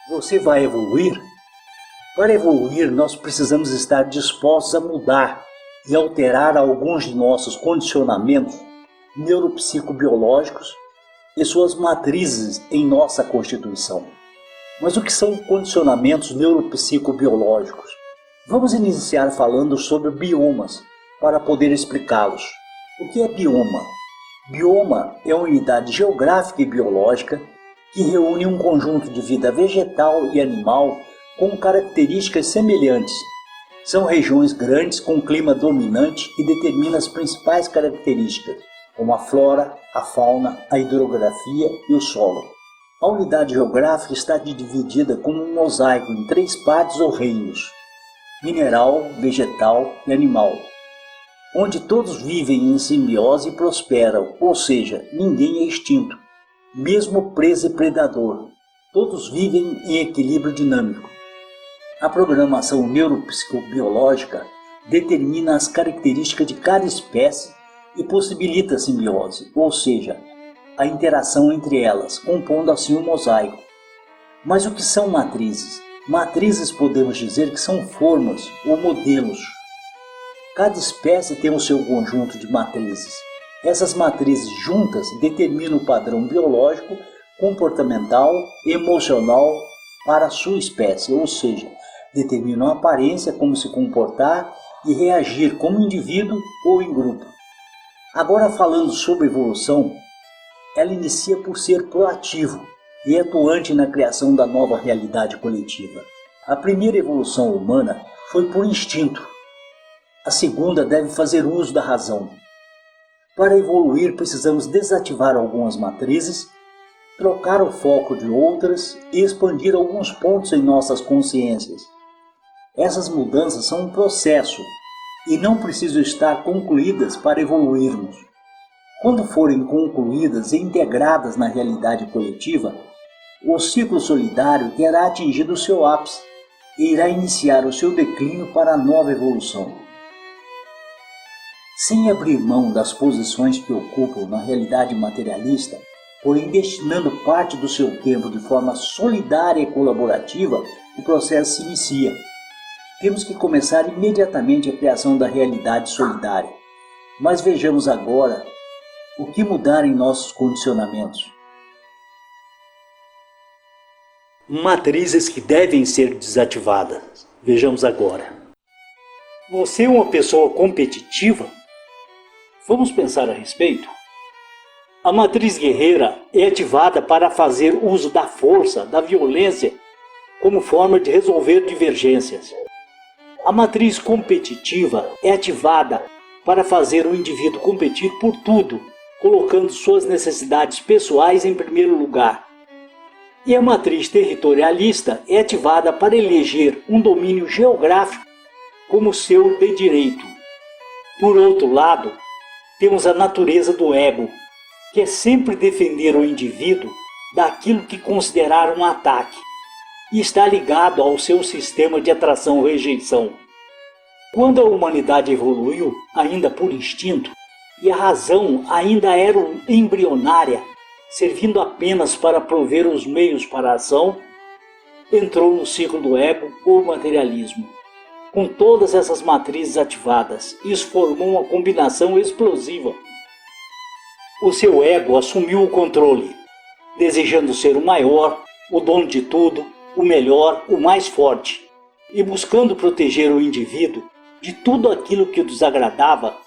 Você vai evoluir? Para evoluir, nós precisamos estar dispostos a mudar e alterar alguns de nossos condicionamentos neuropsicobiológicos e suas matrizes em nossa constituição. Mas o que são condicionamentos neuropsicobiológicos? Vamos iniciar falando sobre biomas para poder explicá-los. O que é bioma? Bioma é uma unidade geográfica e biológica que reúne um conjunto de vida vegetal e animal com características semelhantes. São regiões grandes com clima dominante que determina as principais características, como a flora, a fauna, a hidrografia e o solo. A unidade geográfica está dividida como um mosaico em 3 partes ou reinos: mineral, vegetal e animal, onde todos vivem em simbiose e prosperam, ou seja, ninguém é extinto, mesmo presa e predador. Todos vivem em equilíbrio dinâmico. A programação neuropsicobiológica determina as características de cada espécie e possibilita a simbiose, ou seja, a interação entre elas, compondo assim um mosaico. Mas o que são matrizes? Matrizes podemos dizer que são formas ou modelos. Cada espécie tem o seu conjunto de matrizes. Essas matrizes juntas determinam o padrão biológico, comportamental e emocional para a sua espécie, ou seja, determinam a aparência, como se comportar e reagir como indivíduo ou em grupo. Agora, falando sobre evolução, ela inicia por ser proativo e atuante na criação da nova realidade coletiva. A primeira evolução humana foi por instinto. A segunda deve fazer uso da razão. Para evoluir, precisamos desativar algumas matrizes, trocar o foco de outras e expandir alguns pontos em nossas consciências. Essas mudanças são um processo e não precisam estar concluídas para evoluirmos. Quando forem concluídas e integradas na realidade coletiva, o ciclo solidário terá atingido o seu ápice e irá iniciar o seu declínio para a nova evolução. Sem abrir mão das posições que ocupam na realidade materialista, porém destinando parte do seu tempo de forma solidária e colaborativa, o processo se inicia. Temos que começar imediatamente a criação da realidade solidária. Mas vejamos agora o que mudar em nossos condicionamentos. Matrizes que devem ser desativadas. Vejamos agora. Você é uma pessoa competitiva? Vamos pensar a respeito? A matriz guerreira é ativada para fazer uso da força, da violência, como forma de resolver divergências. A matriz competitiva é ativada para fazer o indivíduo competir por tudo, colocando suas necessidades pessoais em primeiro lugar. E a matriz territorialista é ativada para eleger um domínio geográfico como seu de direito. Por outro lado, temos a natureza do ego, que é sempre defender o indivíduo daquilo que considerar um ataque, e está ligado ao seu sistema de atração-rejeição. Quando a humanidade evoluiu, ainda por instinto, e a razão ainda era embrionária, servindo apenas para prover os meios para a ação, entrou no ciclo do ego ou materialismo. Com todas essas matrizes ativadas, isso formou uma combinação explosiva. O seu ego assumiu o controle, desejando ser o maior, o dono de tudo, o melhor, o mais forte, e buscando proteger o indivíduo de tudo aquilo que o desagradava,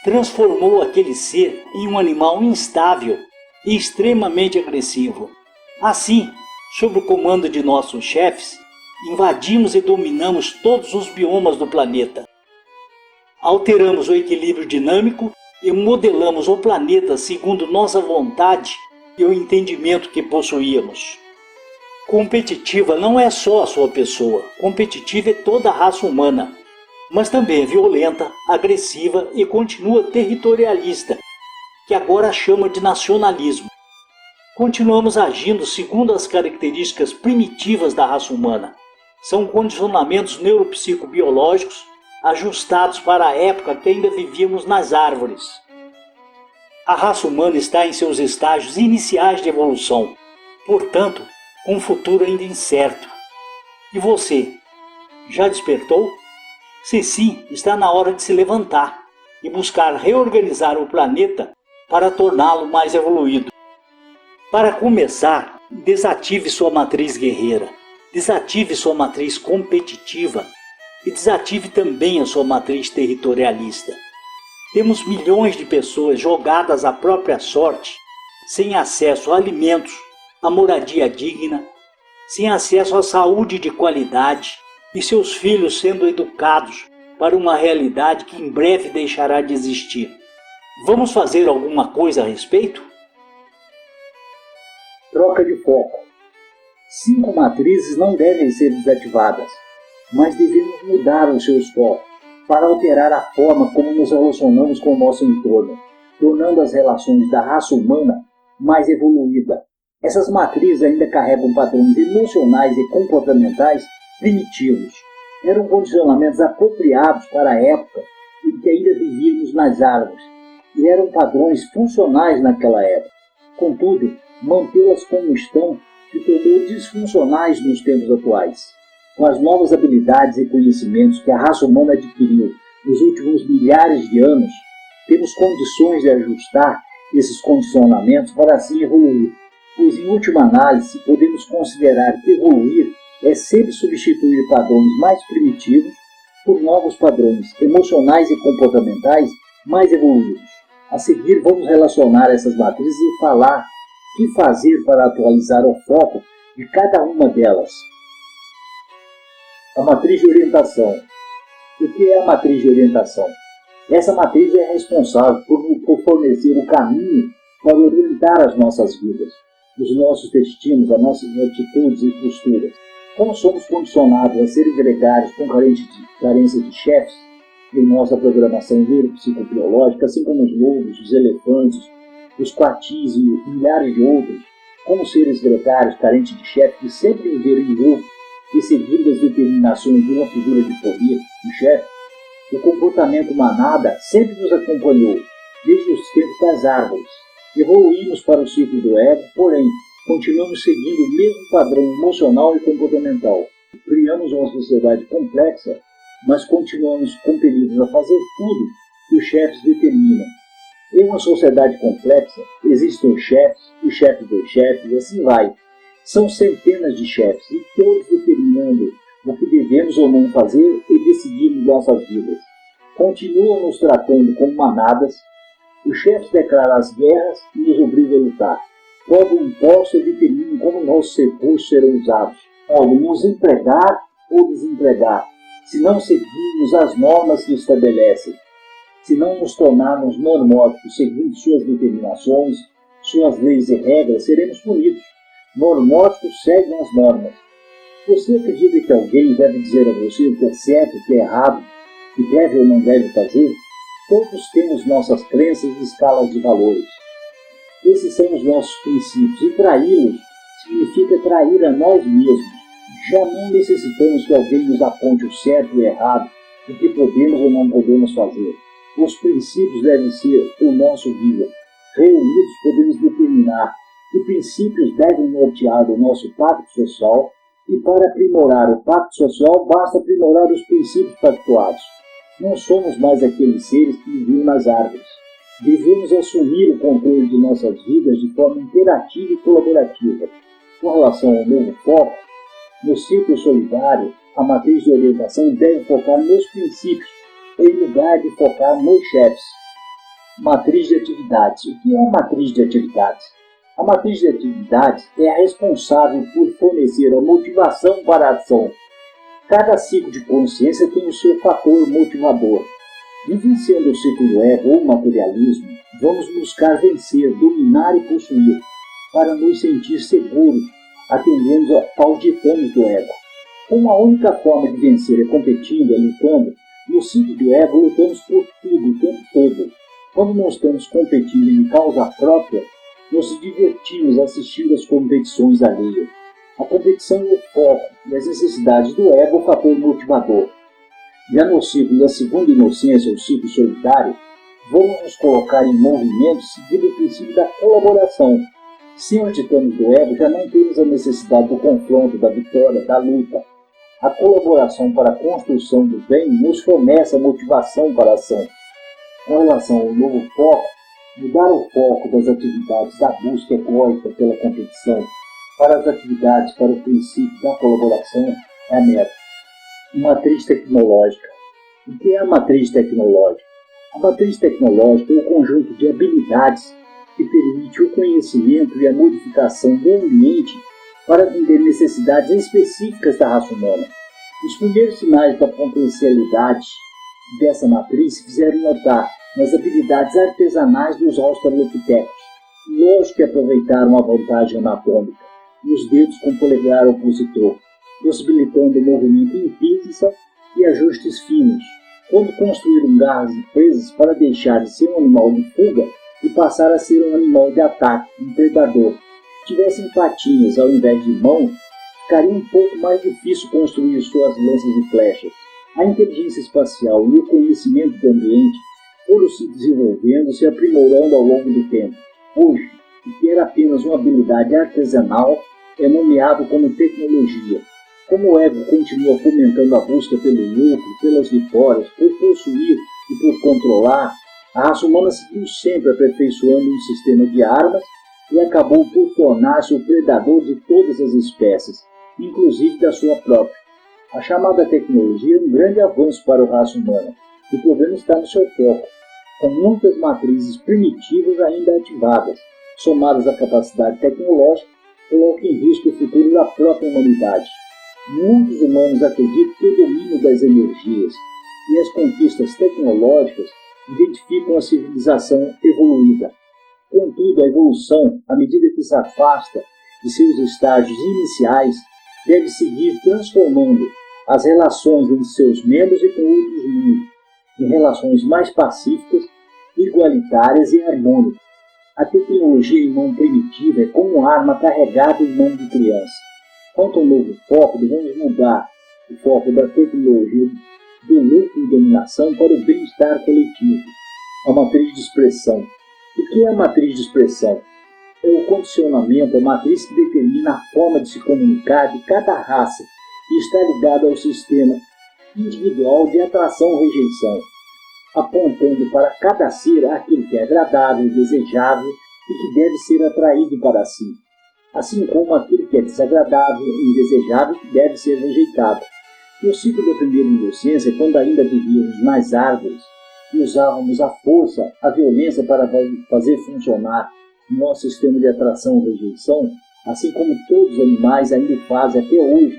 transformou aquele ser em um animal instável e extremamente agressivo. Assim, sob o comando de nossos chefes, invadimos e dominamos todos os biomas do planeta. Alteramos o equilíbrio dinâmico e modelamos o planeta segundo nossa vontade e o entendimento que possuíamos. Competitiva não é só a sua pessoa, competitiva é toda a raça humana, mas também é violenta, agressiva e continua territorialista, que agora chama de nacionalismo. Continuamos agindo segundo as características primitivas da raça humana. São condicionamentos neuropsicobiológicos ajustados para a época que ainda vivíamos nas árvores. A raça humana está em seus estágios iniciais de evolução. Portanto, com um futuro ainda incerto. E você, já despertou? Se sim, está na hora de se levantar e buscar reorganizar o planeta para torná-lo mais evoluído. Para começar, desative sua matriz guerreira, desative sua matriz competitiva e desative também a sua matriz territorialista. Temos milhões de pessoas jogadas à própria sorte, sem acesso a alimentos, a moradia digna, sem acesso à saúde de qualidade e seus filhos sendo educados para uma realidade que em breve deixará de existir. Vamos fazer alguma coisa a respeito? Troca de foco. 5 matrizes não devem ser desativadas, mas devemos mudar os seus focos para alterar a forma como nos relacionamos com o nosso entorno, tornando as relações da raça humana mais evoluída. Essas matrizes ainda carregam padrões emocionais e comportamentais primitivos. Eram condicionamentos apropriados para a época em que ainda vivíamos nas árvores, e eram padrões funcionais naquela época. Contudo, mantê-las como estão se tornou disfuncionais nos tempos atuais. Com as novas habilidades e conhecimentos que a raça humana adquiriu nos últimos milhares de anos, temos condições de ajustar esses condicionamentos para assim evoluir, pois em última análise podemos considerar que evoluir é sempre substituir padrões mais primitivos por novos padrões emocionais e comportamentais mais evoluídos. A seguir vamos relacionar essas matrizes e falar o que fazer para atualizar o foco de cada uma delas. A matriz de orientação. O que é a matriz de orientação? Essa matriz é responsável por fornecer o caminho para orientar as nossas vidas, os nossos destinos, as nossas atitudes e posturas. Como somos condicionados a ser gregários com carência de chefes em nossa programação neuropsicobiológica, assim como os lobos, os elefantes, os coatis e milhares de outros, como seres gregários carentes de chefes que sempre viveram em grupo e seguindo as determinações de uma figura de poder, um chefe, o comportamento manada sempre nos acompanhou, desde os tempos das árvores. Evoluímos para o ciclo do ego, porém, continuamos seguindo o mesmo padrão emocional e comportamental. Criamos uma sociedade complexa, mas continuamos compelidos a fazer tudo que os chefes determinam. Em uma sociedade complexa, existem os chefes dos chefes, e assim vai. São centenas de chefes, e todos determinando o que devemos ou não fazer e decidindo nossas vidas. Continuam nos tratando como manadas. Os chefes declaram as guerras e nos obrigam a lutar. Cobram impostos e determinam como nossos recursos serão usados. Podem nos empregar ou desempregar, se não seguirmos as normas que estabelecem. Se não nos tornarmos normóticos seguindo suas determinações, suas leis e regras, seremos punidos. Normóticos seguem as normas. Você acredita que alguém deve dizer a você o que é certo, o que é errado, o que deve ou não deve fazer? Todos temos nossas crenças e escalas de valores. Esses são os nossos princípios, e traí-los significa trair a nós mesmos. Já não necessitamos que alguém nos aponte o certo e o errado, o que podemos ou não podemos fazer. Os princípios devem ser o nosso guia. Reunidos podemos determinar que princípios devem nortear o nosso pacto social, e para aprimorar o pacto social basta aprimorar os princípios pactuados. Não somos mais aqueles seres que viviam nas árvores. Devemos assumir o controle de nossas vidas de forma interativa e colaborativa. Com relação ao novo foco, no ciclo solidário, a matriz de orientação deve focar nos princípios, em lugar de focar nos chefes. Matriz de atividades. O que é a matriz de atividades? A matriz de atividades é a responsável por fornecer a motivação para a ação. Cada ciclo de consciência tem o seu fator motivador. Vivenciando o ciclo do ego ou materialismo, vamos buscar vencer, dominar e possuir, para nos sentir seguros, atendendo aos ditames do ego. Como a única forma de vencer é competindo, é lutando, no ciclo do ego lutamos por tudo, o tempo todo. Quando não estamos competindo em causa própria, nos divertimos assistindo às competições alheias. A competição é o foco e as necessidades do ego o fator motivador. Já no ciclo da segunda inocência, o ciclo solidário, vamos nos colocar em movimento seguindo o princípio da colaboração. Sem os titanes do ego, já não temos a necessidade do confronto, da vitória, da luta. A colaboração para a construção do bem nos fornece a motivação para a ação. Com relação ao novo foco, mudar o foco das atividades da busca egóica pela competição para as atividades para o princípio da colaboração é a meta. Matriz tecnológica. O que é a matriz tecnológica? A matriz tecnológica é o conjunto de habilidades que permite o conhecimento e a modificação do ambiente para atender necessidades específicas da raça humana. Os primeiros sinais da potencialidade dessa matriz se fizeram notar nas habilidades artesanais dos australopitecos. Lógico que aproveitaram a vantagem anatômica e os dedos com o polegar opositor, possibilitando o movimento em pinça e ajustes finos, quando construíram garras e presas para deixar de ser um animal de fuga e passar a ser um animal de ataque, um predador. Se tivessem patinhas ao invés de mãos, ficaria um pouco mais difícil construir suas lanças e flechas. A inteligência espacial e o conhecimento do ambiente foram se desenvolvendo e se aprimorando ao longo do tempo. Hoje, o que era apenas uma habilidade artesanal é nomeado como tecnologia. Como o ego continua fomentando a busca pelo lucro, pelas vitórias, por possuir e por controlar, a raça humana seguiu sempre aperfeiçoando um sistema de armas e acabou por tornar-se o predador de todas as espécies, inclusive da sua própria. A chamada tecnologia é um grande avanço para a raça humana. O problema está no seu foco, com muitas matrizes primitivas ainda ativadas, somadas à capacidade tecnológica, colocam em risco o futuro da própria humanidade. Muitos humanos acreditam que o domínio das energias e as conquistas tecnológicas identificam a civilização evoluída. Contudo, a evolução, à medida que se afasta de seus estágios iniciais, deve seguir transformando as relações entre seus membros e com outros mundos, em relações mais pacíficas, igualitárias e harmônicas. A tecnologia em mão primitiva é como uma arma carregada em mão de criança. Quanto ao novo foco, devemos mudar o foco da tecnologia do lucro e dominação para o bem-estar coletivo. A matriz de expressão. O que é a matriz de expressão? É o condicionamento, a matriz que determina a forma de se comunicar de cada raça e está ligada ao sistema individual de atração-rejeição, apontando para cada ser aquilo que é agradável, desejável e que deve ser atraído para si, assim como aquilo que é desagradável e indesejável que deve ser rejeitado. No ciclo da primeira inocência, quando ainda vivíamos nas árvores e usávamos a força, a violência para fazer funcionar o nosso sistema de atração e rejeição, assim como todos os animais ainda o fazem até hoje,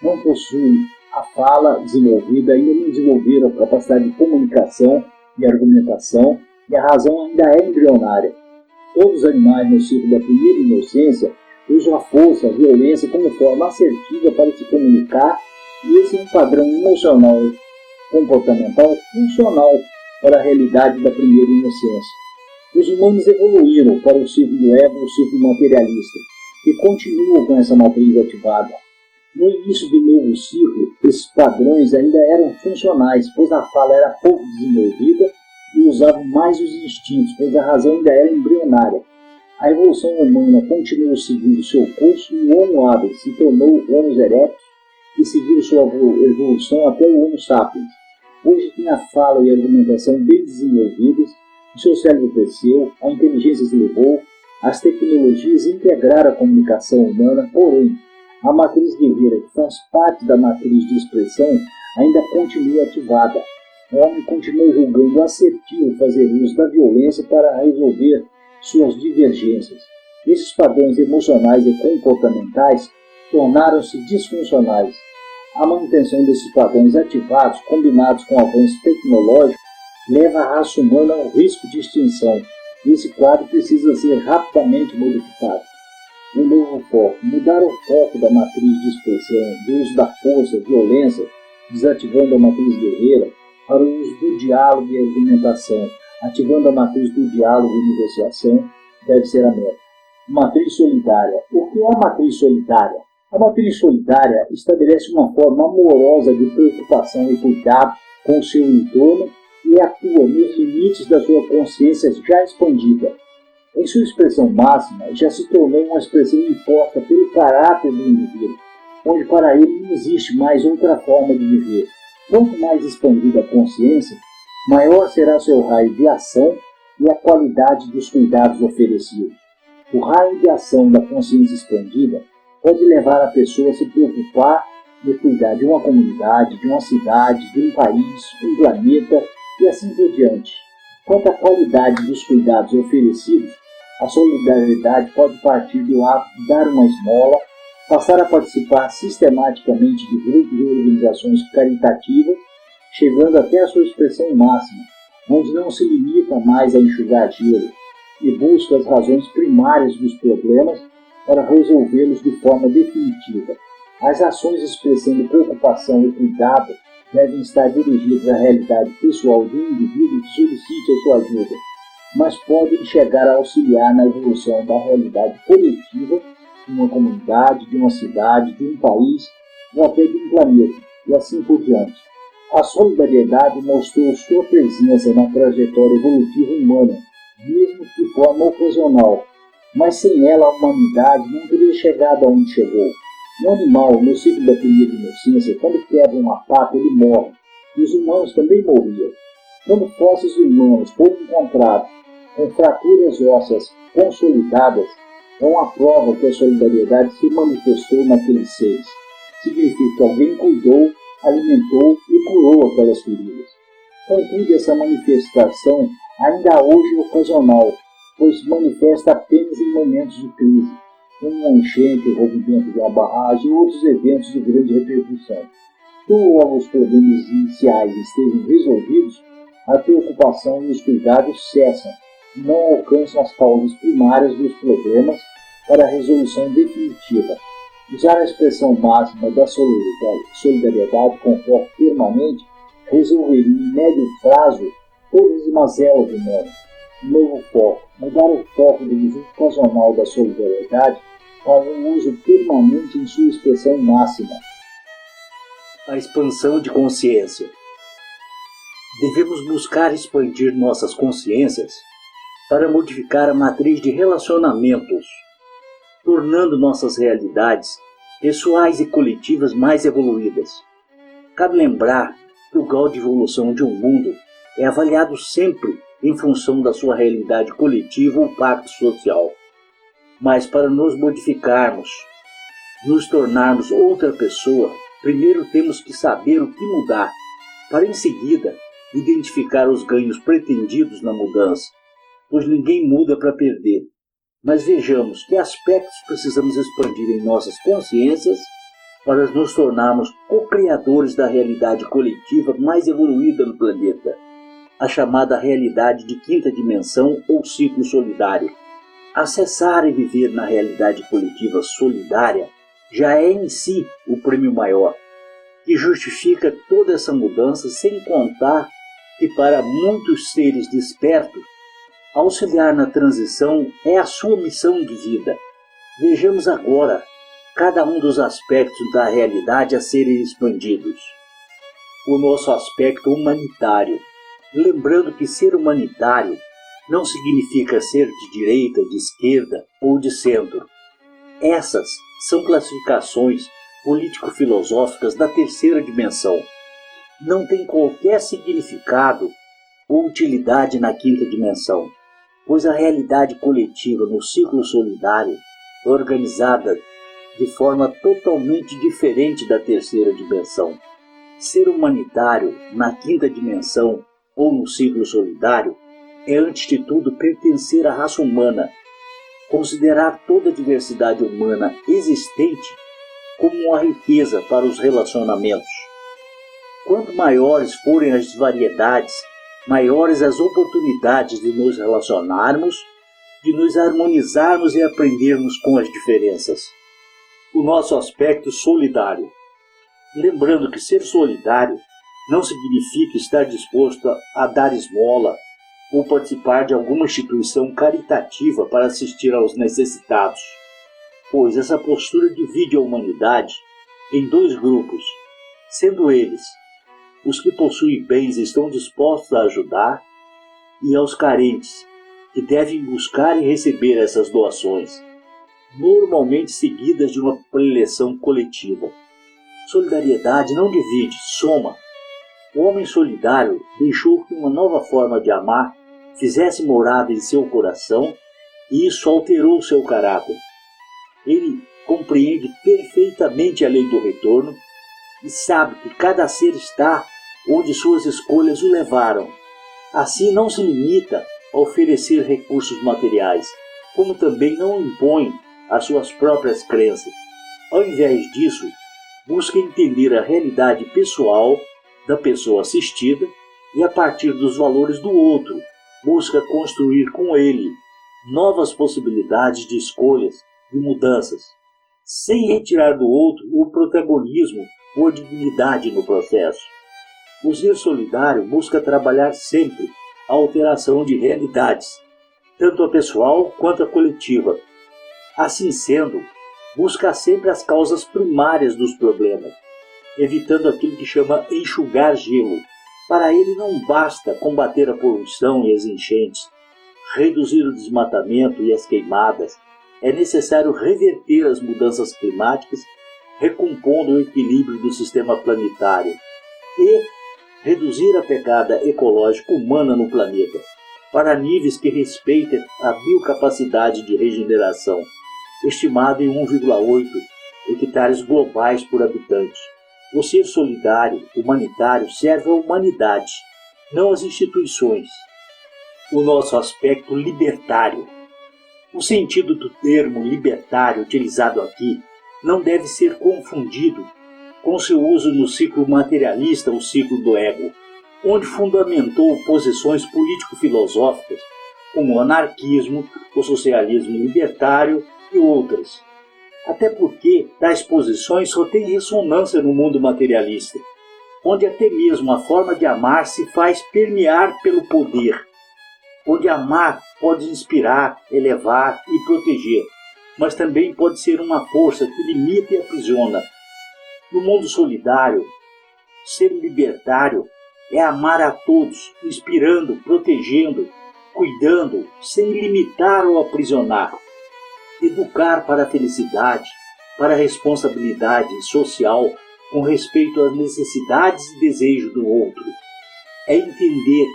não possuem a fala desenvolvida, ainda não desenvolveram a capacidade de comunicação e argumentação, e a razão ainda é embrionária. Todos os animais no ciclo da primeira inocência usam a força, a violência como forma assertiva para se comunicar, e esse é um padrão emocional, comportamental, funcional para a realidade da primeira inocência. Os humanos evoluíram para o ciclo do ego, o ciclo materialista, e continuam com essa matriz ativada. No início do novo ciclo, esses padrões ainda eram funcionais, pois a fala era pouco desenvolvida e usavam mais os instintos, pois a razão ainda era embrionária. A evolução humana continuou seguindo seu curso e o Homo habilis se tornou Homo erectus e seguiu sua evolução até o Homo sapiens. Hoje tem a fala e a argumentação bem desenvolvidas, o seu cérebro cresceu, a inteligência se elevou, as tecnologias integraram a comunicação humana, porém, a matriz guerreira, que faz parte da matriz de expressão, ainda continua ativada. O homem continua julgando assertivo fazer uso da violência para resolver suas divergências. Esses padrões emocionais e comportamentais tornaram-se disfuncionais. A manutenção desses padrões ativados, combinados com o avanço tecnológico, leva a raça humana ao risco de extinção. Esse quadro precisa ser rapidamente modificado. Um novo foco. Mudar o foco da matriz de expressão, do uso da força, violência, desativando a matriz guerreira, para o uso do diálogo e argumentação, ativando a matriz do diálogo e negociação, deve ser a meta. Matriz solitária. O que é a matriz solitária? A matriz solitária estabelece uma forma amorosa de preocupação e cuidado com o seu entorno e atua nos limites da sua consciência já expandida. Em sua expressão máxima, já se tornou uma expressão imposta pelo caráter do indivíduo, onde para ele não existe mais outra forma de viver. Quanto mais expandida a consciência, maior será seu raio de ação e a qualidade dos cuidados oferecidos. O raio de ação da consciência expandida pode levar a pessoa a se preocupar de cuidar de uma comunidade, de uma cidade, de um país, um planeta e assim por diante. Quanto à qualidade dos cuidados oferecidos, a solidariedade pode partir do ato de dar uma esmola, passar a participar sistematicamente de grupos e organizações caritativas, chegando até a sua expressão máxima, onde não se limita mais a enxugar gelo e busca as razões primárias dos problemas para resolvê-los de forma definitiva. As ações expressando preocupação e cuidado devem estar dirigidas à realidade pessoal do indivíduo que solicite a sua ajuda, mas podem chegar a auxiliar na evolução da realidade coletiva de uma comunidade, de uma cidade, de um país ou até de um planeta, e assim por diante. A solidariedade mostrou sua presença na trajetória evolutiva humana, mesmo de forma ocasional, mas sem ela a humanidade não teria chegado aonde chegou. Um animal, no ciclo da primeira inocência, quando quebra uma pata, ele morre, e os humanos também morriam. Quando fósseis humanos foram encontrados com fraturas ósseas consolidadas, é uma prova que a solidariedade se manifestou naqueles seres. Significa que alguém cuidou, alimentou e curou aquelas feridas. Contudo, essa manifestação ainda hoje é ocasional, pois se manifesta apenas em momentos de crise, como uma enchente, o rompimento de uma barragem e outros eventos de grande repercussão. Quando logo os problemas iniciais estejam resolvidos, a preocupação e os cuidados cessam e não alcançam as causas primárias dos problemas para a resolução definitiva. Usar a expressão máxima da solidariedade com foco permanente resolveria em médio prazo todas as mazelas humanas. Novo foco. Mudar o foco do uso ocasional da solidariedade para um uso permanente em sua expressão máxima. A expansão de consciência. Devemos buscar expandir nossas consciências para modificar a matriz de relacionamentos, tornando nossas realidades pessoais e coletivas mais evoluídas. Cabe lembrar que o grau de evolução de um mundo é avaliado sempre em função da sua realidade coletiva ou pacto social. Mas para nos modificarmos, nos tornarmos outra pessoa, primeiro temos que saber o que mudar, para em seguida identificar os ganhos pretendidos na mudança, pois ninguém muda para perder. Mas vejamos que aspectos precisamos expandir em nossas consciências para nos tornarmos co-criadores da realidade coletiva mais evoluída no planeta, a chamada realidade de quinta dimensão ou ciclo solidário. Acessar e viver na realidade coletiva solidária já é em si o prêmio maior, que justifica toda essa mudança, sem contar que para muitos seres despertos, auxiliar na transição é a sua missão de vida. Vejamos agora cada um dos aspectos da realidade a serem expandidos. O nosso aspecto humanitário. Lembrando que ser humanitário não significa ser de direita, de esquerda ou de centro. Essas são classificações político-filosóficas da terceira dimensão. Não tem qualquer significado ou utilidade na quinta dimensão, pois a realidade coletiva no ciclo solidário é organizada de forma totalmente diferente da terceira dimensão. Ser humanitário na quinta dimensão ou no ciclo solidário é, antes de tudo, pertencer à raça humana, considerar toda a diversidade humana existente como uma riqueza para os relacionamentos. Quanto maiores forem as variedades, maiores as oportunidades de nos relacionarmos, de nos harmonizarmos e aprendermos com as diferenças. O nosso aspecto solidário. Lembrando que ser solidário não significa estar disposto a dar esmola ou participar de alguma instituição caritativa para assistir aos necessitados, pois essa postura divide a humanidade em dois grupos, sendo eles os que possuem bens e estão dispostos a ajudar, e aos carentes, que devem buscar e receber essas doações, normalmente seguidas de uma preleção coletiva. Solidariedade não divide, soma. O homem solidário deixou que uma nova forma de amar fizesse morada em seu coração e isso alterou seu caráter. Ele compreende perfeitamente a lei do retorno e sabe que cada ser está onde suas escolhas o levaram. Assim não se limita a oferecer recursos materiais, como também não impõe as suas próprias crenças. Ao invés disso, busca entender a realidade pessoal da pessoa assistida e, a partir dos valores do outro, busca construir com ele novas possibilidades de escolhas e mudanças, sem retirar do outro o protagonismo ou a dignidade no processo. O ser solidário busca trabalhar sempre a alteração de realidades, tanto a pessoal quanto a coletiva. Assim sendo, busca sempre as causas primárias dos problemas, evitando aquilo que chama enxugar gelo. Para ele não basta combater a poluição e as enchentes, reduzir o desmatamento e as queimadas. É necessário reverter as mudanças climáticas, recompondo o equilíbrio do sistema planetário e reduzir a pegada ecológica humana no planeta, para níveis que respeitem a biocapacidade de regeneração, estimada em 1,8 hectares globais por habitante. O ser solidário, humanitário, serve à humanidade, não às instituições. O nosso aspecto libertário. O sentido do termo libertário utilizado aqui não deve ser confundido com seu uso no ciclo materialista, o ciclo do ego, onde fundamentou posições político-filosóficas como o anarquismo, o socialismo libertário e outras. Até porque tais posições só têm ressonância no mundo materialista, onde até mesmo a forma de amar se faz permear pelo poder, onde amar pode inspirar, elevar e proteger, mas também pode ser uma força que limita e aprisiona. No mundo solidário, ser libertário é amar a todos, inspirando, protegendo, cuidando, sem limitar ou aprisionar. Educar para a felicidade, para a responsabilidade social, com respeito às necessidades e desejos do outro. É entender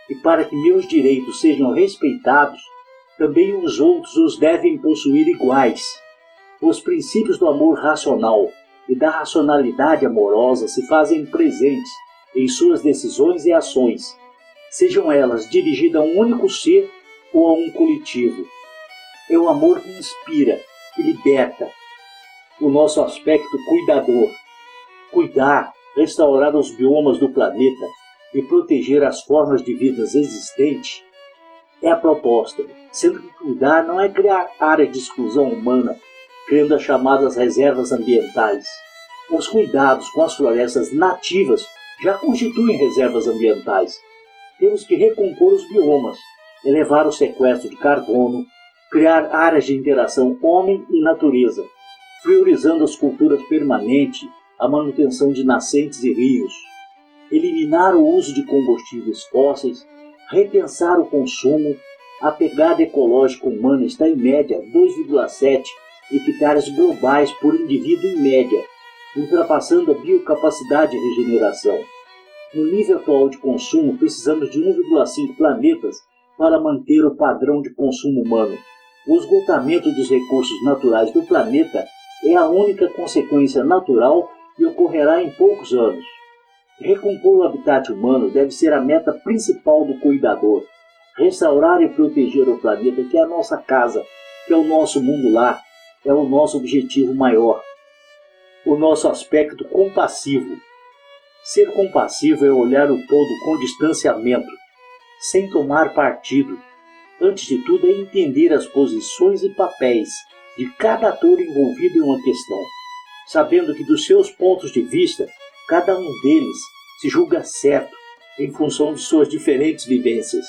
que para que meus direitos sejam respeitados, também os outros os devem possuir iguais. Os princípios do amor racional e da racionalidade amorosa se fazem presentes em suas decisões e ações, sejam elas dirigidas a um único ser ou a um coletivo. É o amor que inspira e liberta. O nosso aspecto cuidador. Cuidar, restaurar os biomas do planeta e proteger as formas de vida existentes é a proposta, sendo que cuidar não é criar área de exclusão humana, criando as chamadas reservas ambientais. Os cuidados com as florestas nativas já constituem reservas ambientais. Temos que recompor os biomas, elevar o sequestro de carbono, criar áreas de interação homem e natureza, priorizando as culturas permanentes, a manutenção de nascentes e rios, eliminar o uso de combustíveis fósseis, repensar o consumo. A pegada ecológica humana está em média 2,7 hectares globais por indivíduo em média, ultrapassando a biocapacidade de regeneração. No nível atual de consumo, precisamos de 1,5 planetas para manter o padrão de consumo humano. O esgotamento dos recursos naturais do planeta é a única consequência natural e ocorrerá em poucos anos. Recompor o habitat humano deve ser a meta principal do cuidador. Restaurar e proteger o planeta, que é a nossa casa, que é o nosso mundo lar, é o nosso objetivo maior. O nosso aspecto compassivo. Ser compassivo é olhar o todo com distanciamento, sem tomar partido. Antes de tudo, é entender as posições e papéis de cada ator envolvido em uma questão, sabendo que dos seus pontos de vista, cada um deles se julga certo em função de suas diferentes vivências.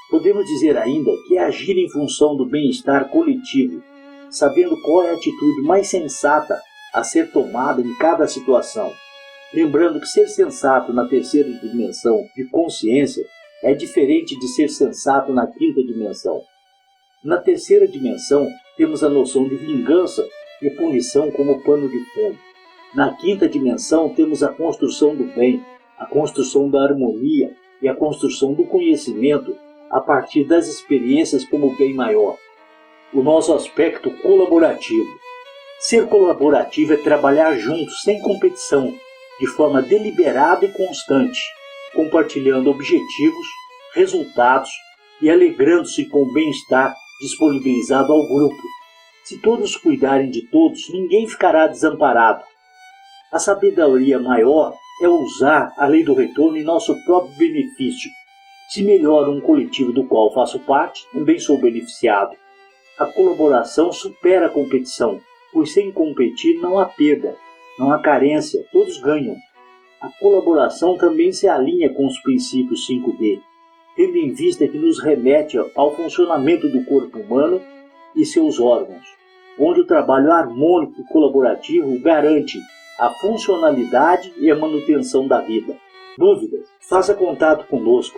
Podemos dizer ainda que é agir em função do bem-estar coletivo, sabendo qual é a atitude mais sensata a ser tomada em cada situação. Lembrando que ser sensato na terceira dimensão de consciência é diferente de ser sensato na quinta dimensão. Na terceira dimensão, temos a noção de vingança e punição como pano de fundo. Na quinta dimensão, temos a construção do bem, a construção da harmonia e a construção do conhecimento a partir das experiências como bem maior. O nosso aspecto colaborativo. Ser colaborativo é trabalhar juntos, sem competição, de forma deliberada e constante, compartilhando objetivos, resultados e alegrando-se com o bem-estar disponibilizado ao grupo. Se todos cuidarem de todos, ninguém ficará desamparado. A sabedoria maior é usar a lei do retorno em nosso próprio benefício. Se melhora um coletivo do qual faço parte, também sou beneficiado. A colaboração supera a competição, pois sem competir não há perda, não há carência, todos ganham. A colaboração também se alinha com os princípios 5D, tendo em vista que nos remete ao funcionamento do corpo humano e seus órgãos, onde o trabalho harmônico e colaborativo garante a funcionalidade e a manutenção da vida. Dúvidas? Faça contato conosco,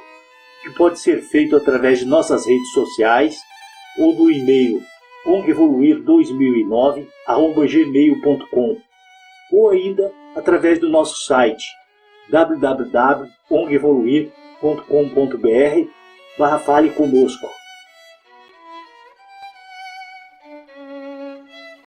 que pode ser feito através de nossas redes sociais ou do e-mail ongevoluir2009@gmail.com ou ainda através do nosso site www.ongevoluir.com.br/fale conosco.